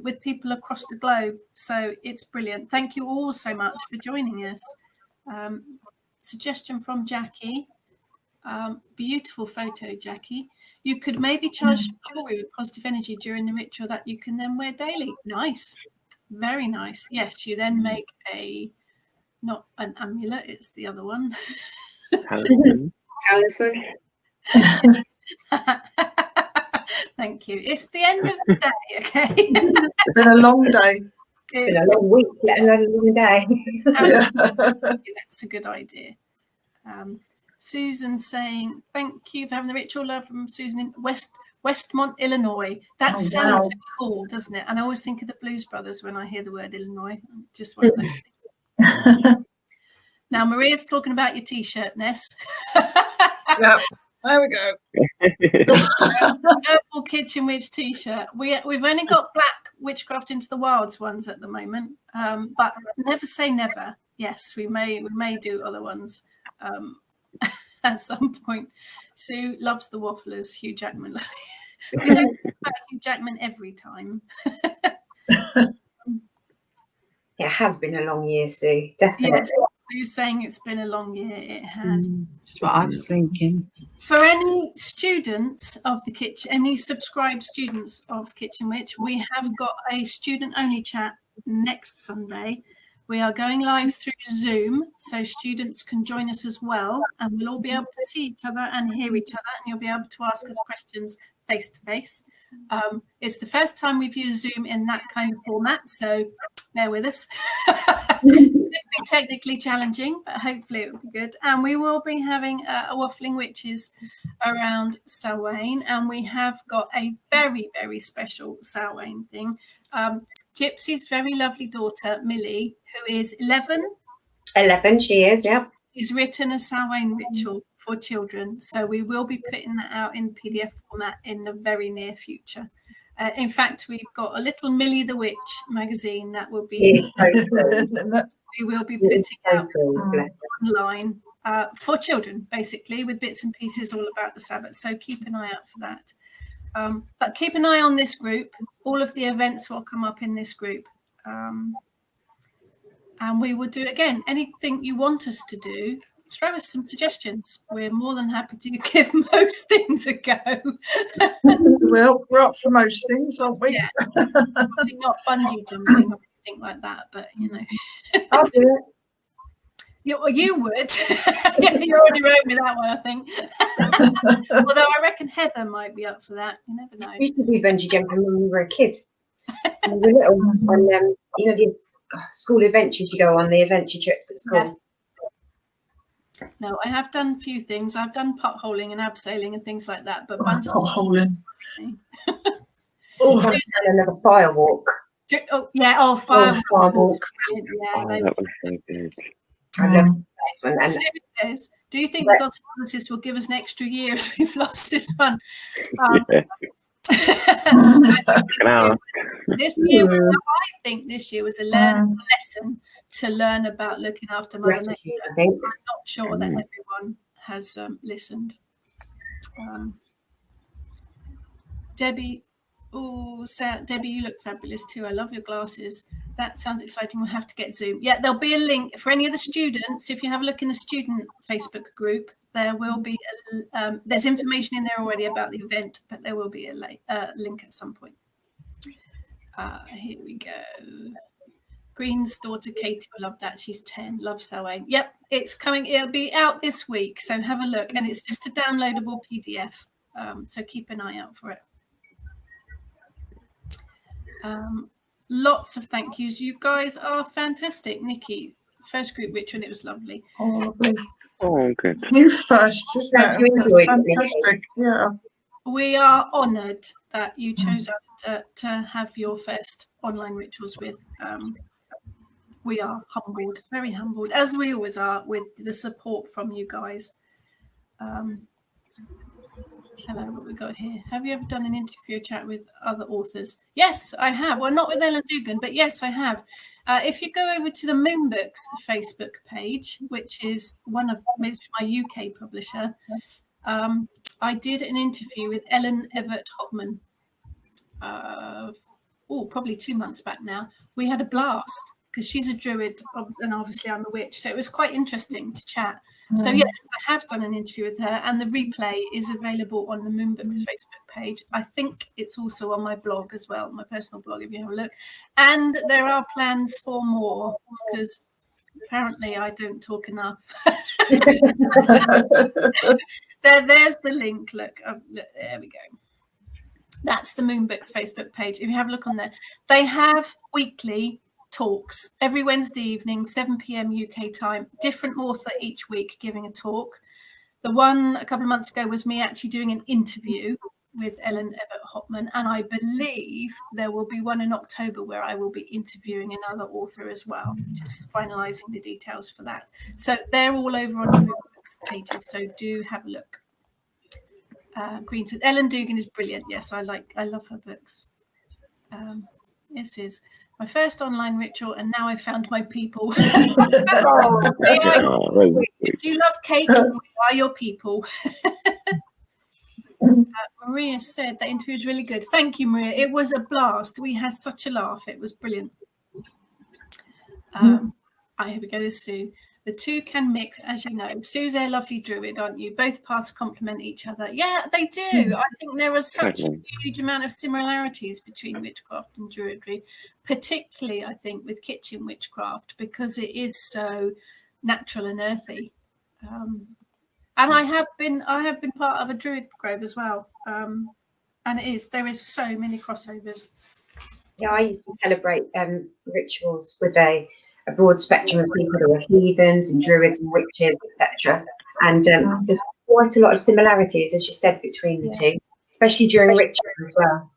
with people across the globe. So it's brilliant. Thank you all so much for joining us. Suggestion from Jackie. Beautiful photo, Jackie. You could maybe charge jewelry with positive energy during the ritual that you can then wear daily. Nice. Very nice. Yes, you then make not an amulet, it's the other one. Talisman. Thank you. It's the end of the day, okay? It's been a long day. It's been a long week, let alone a long day. That's a good idea. Susan saying, thank you for having the ritual. Love from Susan in Westmont, Illinois. That sounds so cool, doesn't it? And I always think of the Blues Brothers when I hear the word Illinois. Just one of those. Now, Maria's talking about your T-shirt, Ness. Yep. There we go. Herbal Kitchen Witch T-shirt. We've only got black Witchcraft into the Wilds ones at the moment, but never say never. Yes, we may do other ones at some point. Sue loves the wafflers. Hugh Jackman. We don't talk about Hugh Jackman every time. It has been a long year, Sue. Definitely. Yes, Sue's saying it's been a long year. It has. That's what I was thinking. For any students of the kitchen, any subscribed students of Kitchen Witch, we have got a student-only chat next Sunday. We are going live through Zoom, so students can join us as well, and we'll all be able to see each other and hear each other, and you'll be able to ask us questions face to face. It's the first time we've used Zoom in that kind of format, so bear with us. It'll be technically challenging, but hopefully it will be good. And we will be having a Waffling Witches around Samhain, and we have got a very, very special Samhain thing. Gypsy's very lovely daughter, Millie, who is 11. 11, she is, yeah. She's written a Samhain ritual for children. So we will be putting that out in PDF format in the very near future. In fact, we've got a little Millie the Witch magazine that will be we will be putting out online for children, basically, with bits and pieces all about the Sabbath. So keep an eye out for that. But keep an eye on this group. All of the events will come up in this group. And we will do, again, anything you want us to do, throw us some suggestions. We're more than happy to give most things a go. Well, we're up for most things, aren't we? Yeah. Probably not bungee jumping or anything like that, but you know. I'll do it. You would. You already wrote me that one, I think. Although I reckon Heather might be up for that. You never know. We used to do bungee jumping when we were a kid. When we were little, on you know, the school adventures you go on, the adventure trips at school. Yeah. No, I have done a few things. I've done potholing and abseiling and things like that, but bungee Potholing. Oh, and another fire walk. Firewalk. Walk. Yeah, that was so good. I love this one. And Sue says, do you think the God's Artist will give us an extra year as we've lost this one? This year was, I think this year was a lesson to learn about looking after Mother Nature. I'm not sure that everyone has listened. Debbie, Debbie, you look fabulous too. I love your glasses. That sounds exciting. We'll have to get Zoom. Yeah, there'll be a link for any of the students. If you have a look in the student Facebook group, there will be there's information in there already about the event, but there will be a link at some point. Here we go. Green's daughter Katie will love that. She's 10. Loves sewing. Yep, it's coming. It'll be out this week, so have a look. And it's just a downloadable PDF. So keep an eye out for it. Lots of thank yous. You guys are fantastic. Nikki, first group ritual, it was lovely. Oh, lovely. Oh, good. You first, isn't it? you enjoyed it, Fantastic. Yeah. We are honoured that you chose us to have your first online rituals with. We are humbled, very humbled, as we always are, with the support from you guys. Hello, what we got here? Have you ever done an interview chat with other authors? Yes, I have. Well, not with Ellen Dugan, but yes, I have. If you go over to the Moonbooks Facebook page, which is one of my UK publisher, I did an interview with Everett Hopman. Probably 2 months back now. We had a blast because she's a druid and obviously I'm a witch, so it was quite interesting to chat. So yes, I have done an interview with her, and the replay is available on the Moonbooks Facebook page. I think it's also on my blog as well, my personal blog, if you have a look. And there are plans for more because apparently I don't talk enough. There's the link. Look, there we go. That's the Moonbooks Facebook page. If you have a look on there, they have weekly talks every Wednesday evening, 7 p.m. UK time, different author each week giving a talk. The one a couple of months ago was me actually doing an interview with Everett Hopman, and I believe there will be one in October where I will be interviewing another author as well, just finalising the details for that. So they're all over on the Moonbooks pages, so do have a look. Green says Ellen Dugan is brilliant. Yes, I love her books. This is my first online ritual, and now I found my people. If you love cake, we are your people. Maria said that interview was really good. Thank you, Maria. It was a blast. We had such a laugh. It was brilliant. Here we go. This is Sue. The two can mix, as you know. Sue's a lovely druid, aren't you? Both paths complement each other. Yeah, they do. I think there is such a huge amount of similarities between witchcraft and druidry, particularly, I think, with kitchen witchcraft, because it is so natural and earthy. And I have been part of a druid grove as well. And there is so many crossovers. Yeah, I used to celebrate rituals with a broad spectrum of people who are heathens and druids and witches, etc. And there's quite a lot of similarities, as you said, between the two, especially during rituals as well.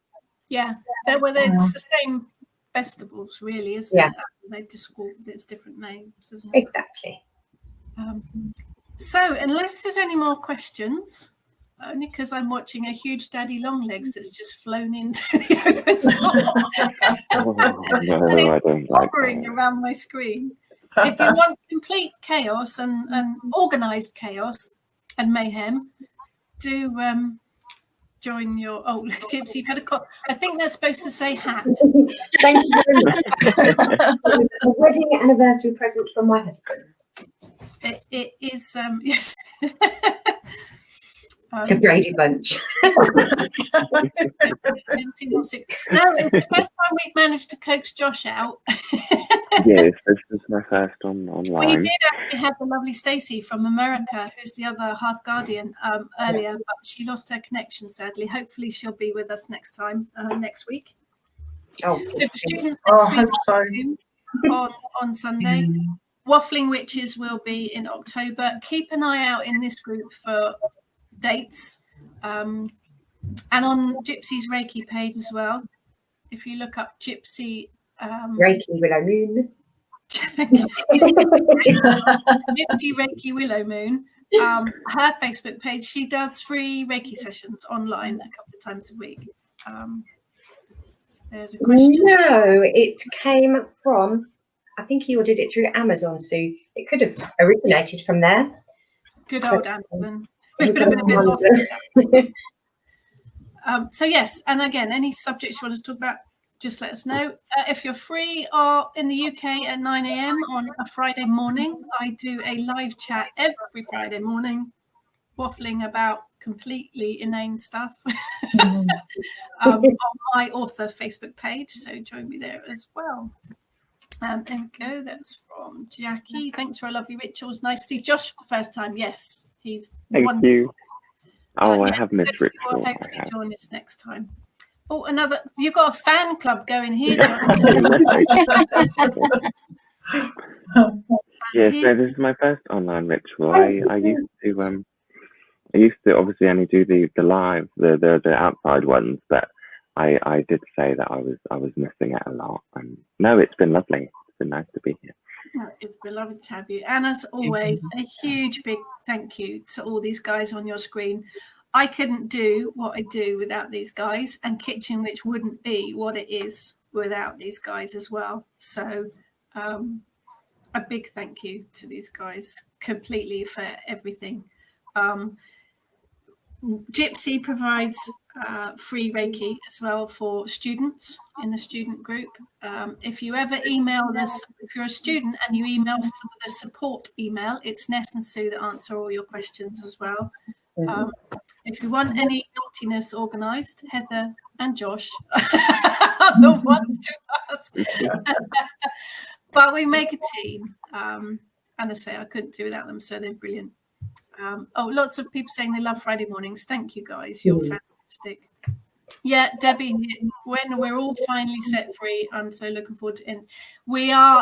Yeah, it's the same festivals, really, isn't it? They just call it's different names, isn't it? Exactly. So, unless there's any more questions, only because I'm watching a huge daddy long legs that's just flown into the open door. And it's hovering around my screen. If you want complete chaos and organised chaos and mayhem, do join your Gypsy. You've had a I think they're supposed to say hat. Thank you very much. A wedding anniversary present from my husband. It is, yes. The Brady Bunch. No, it's the first time we've managed to coax Josh out. Yes, this is my first online. We did actually have the lovely Stacey from America, who's the other Hearth Guardian, earlier, but she lost her connection, sadly. Hopefully she'll be with us next time, next week. Oh, So for students Oh, I next hope week so. on Sunday. Waffling Witches will be in October. Keep an eye out in this group for dates, and on Gypsy's Reiki page as well. If you look up Gypsy Reiki Willow Moon. Gypsy Reiki Willow Moon, her Facebook page, she does free Reiki sessions online a couple of times a week. There's a question. No, it came from, I think you ordered it through Amazon, Sue. It could have originated from there. Good old Amazon. We would have been a bit lost. So yes, and again, any subjects you want to talk about, just let us know. If you're free or in the UK at 9 a.m. on a Friday morning, I do a live chat every Friday morning, waffling about completely inane stuff on my author Facebook page. So join me there as well. There we go. That's from Jackie. Thanks for a lovely rituals. Nice to see Josh for the first time. Yes, he's Thank you. Oh, I yeah, have missed ritual. will hopefully join us next time. Oh, another! You've got a fan club going here, John. Yes, no, this is my first online ritual. I used to obviously only do the live, the outside ones, but I did say that I was missing it a lot. And no, it's been lovely. It's been nice to be here. It's beloved to have you. And as always, a huge big thank you to all these guys on your screen. I couldn't do what I do without these guys, and Kitchen Witch wouldn't be what it is without these guys as well. So a big thank you to these guys completely for everything. Gypsy provides free Reiki as well for students in the student group. If you ever email this, if you're a student and you email the support email, it's Ness and Sue that answer all your questions as well. If you want any naughtiness organised, Heather and Josh are the ones to ask. But we make a team. And I say I couldn't do without them, so they're brilliant. Lots of people saying they love Friday mornings. Thank you guys. You're fantastic. Yeah, Debbie, when we're all finally set free, I'm so looking forward to it. We have,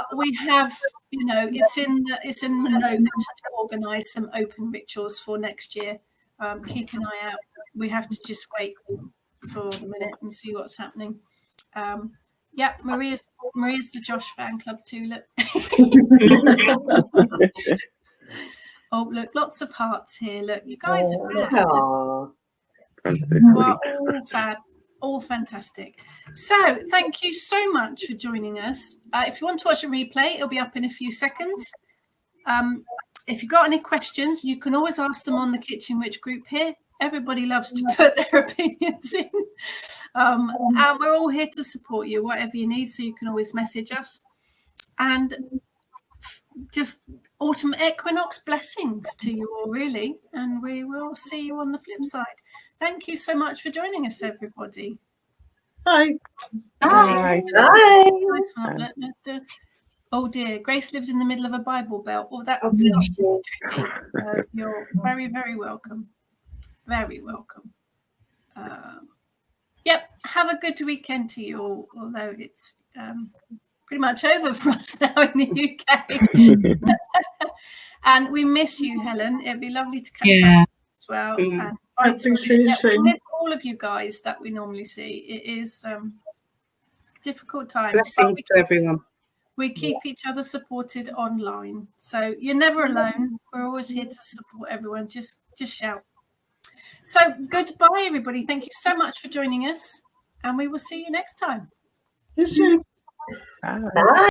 it's in the notes to organise some open rituals for next year. Keep an eye out. We have to just wait for a minute and see what's happening. Yeah, Maria's the Josh fan club too. Look. Oh, look, lots of hearts here. Look, you guys are fab. All fantastic. So thank you so much for joining us. If you want to watch a replay, it'll be up in a few seconds. If you've got any questions, you can always ask them on the Kitchen Witch group here. Everybody loves to put their opinions in. And we're all here to support you, whatever you need, so you can always message us. And just autumn equinox blessings to you all, really. And we will see you on the flip side. Thank you so much for joining us, everybody. Bye. Bye. Bye. Nice one. Oh dear, Grace lives in the middle of a Bible Belt. Oh, that's tricky. You're very, very welcome. Very welcome. Yep, have a good weekend to you all, although it's pretty much over for us now in the UK. And we miss you, Helen. It'd be lovely to catch up as well. And we miss all of you guys that we normally see. It is difficult times. Blessings to everyone. We keep each other supported online. So you're never alone. We're always here to support everyone. Just shout. So goodbye, everybody. Thank you so much for joining us. And we will see you next time. Yes, sir. Bye.